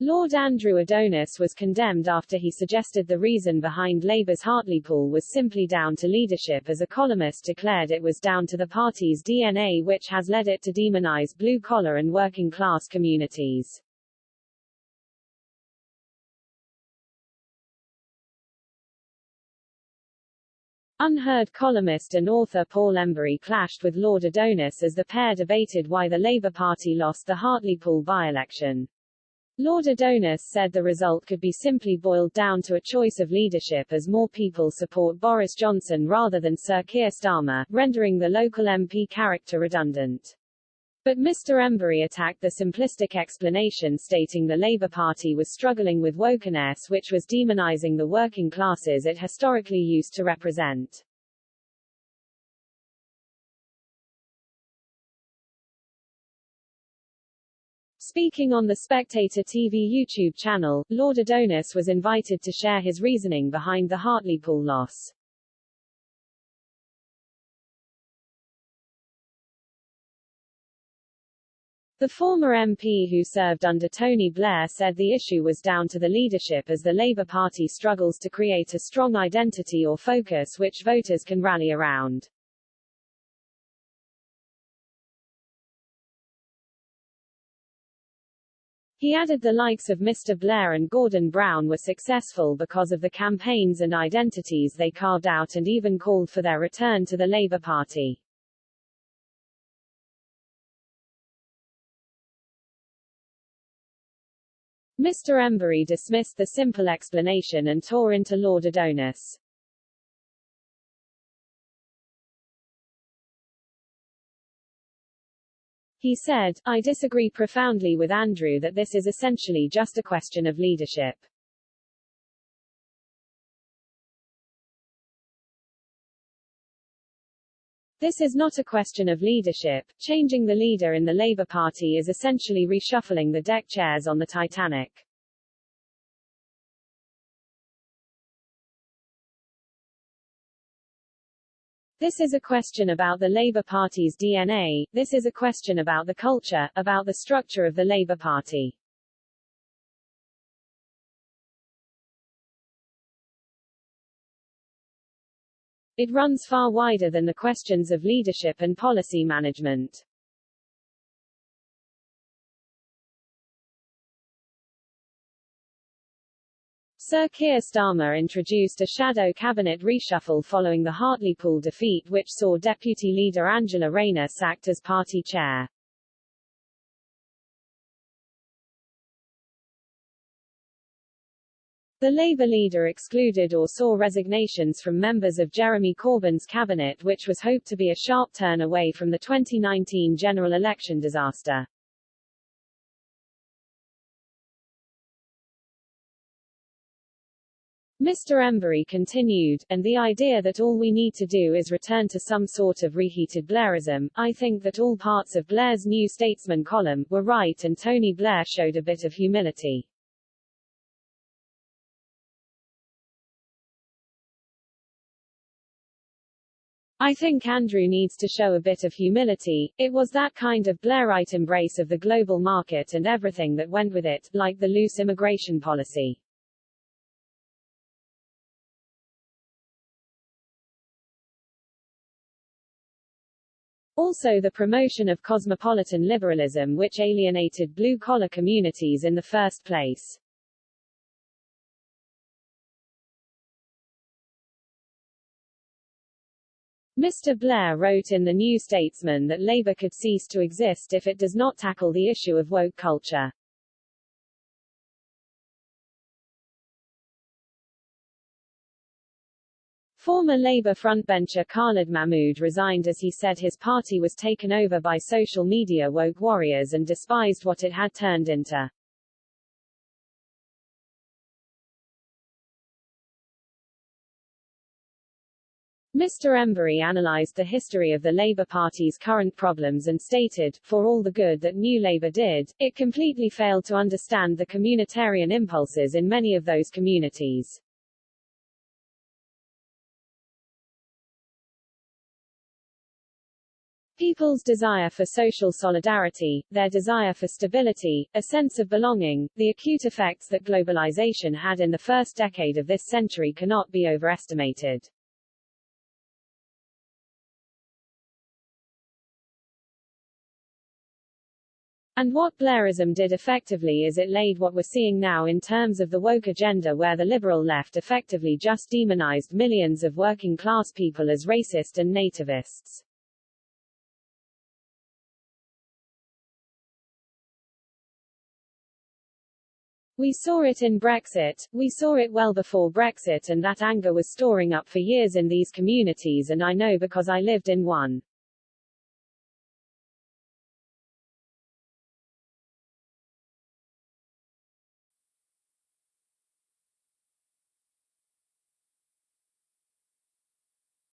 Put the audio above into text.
Lord Andrew Adonis was condemned after he suggested the reason behind Labour's Hartlepool was simply down to leadership, as a columnist declared it was down to the party's DNA, which has led it to demonize blue-collar and working-class communities. Unheard columnist and author Paul Embury clashed with Lord Adonis as the pair debated why the Labour Party lost the Hartlepool by-election. Lord Adonis said the result could be simply boiled down to a choice of leadership, as more people support Boris Johnson rather than Sir Keir Starmer, rendering the local MP character redundant. But Mr. Embury attacked the simplistic explanation, stating the Labour Party was struggling with wokeness, which was demonising the working classes it historically used to represent. Speaking on the Spectator TV YouTube channel, Lord Adonis was invited to share his reasoning behind the Hartlepool loss. The former MP, who served under Tony Blair, said the issue was down to the leadership, as the Labour Party struggles to create a strong identity or focus which voters can rally around. He added the likes of Mr. Blair and Gordon Brown were successful because of the campaigns and identities they carved out, and even called for their return to the Labour Party. Mr. Embury dismissed the simple explanation and tore into Lord Adonis. He said, "I disagree profoundly with Andrew that this is essentially just a question of leadership. This is not a question of leadership. Changing the leader in the Labour Party is essentially reshuffling the deck chairs on the Titanic." This is a question about the Labour Party's DNA, this is a question about the culture, about the structure of the Labour Party. It runs far wider than the questions of leadership and policy management. Sir Keir Starmer introduced a shadow cabinet reshuffle following the Hartlepool defeat, which saw Deputy Leader Angela Rayner sacked as party chair. The Labour leader excluded or saw resignations from members of Jeremy Corbyn's cabinet, which was hoped to be a sharp turn away from the 2019 general election disaster. Mr. Embury continued, and the idea that all we need to do is return to some sort of reheated Blairism, I think that all parts of Blair's New Statesman column were right, and Tony Blair showed a bit of humility. I think Andrew needs to show a bit of humility. It was that kind of Blairite embrace of the global market and everything that went with it, like the loose immigration policy. Also the promotion of cosmopolitan liberalism, which alienated blue-collar communities in the first place. Mr. Blair wrote in the New Statesman that Labour could cease to exist if it does not tackle the issue of woke culture. Former Labour frontbencher Khalid Mahmood resigned as he said his party was taken over by social media woke warriors and despised what it had turned into. Mr. Embury analysed the history of the Labour Party's current problems and stated, for all the good that New Labour did, it completely failed to understand the communitarian impulses in many of those communities. People's desire for social solidarity, their desire for stability, a sense of belonging, the acute effects that globalization had in the first decade of this century cannot be overestimated. And what Blairism did effectively is it laid what we're seeing now in terms of the woke agenda, where the liberal left effectively just demonized millions of working-class people as racist and nativists. We saw it in Brexit, we saw it well before Brexit, and that anger was storing up for years in these communities, and I know because I lived in one.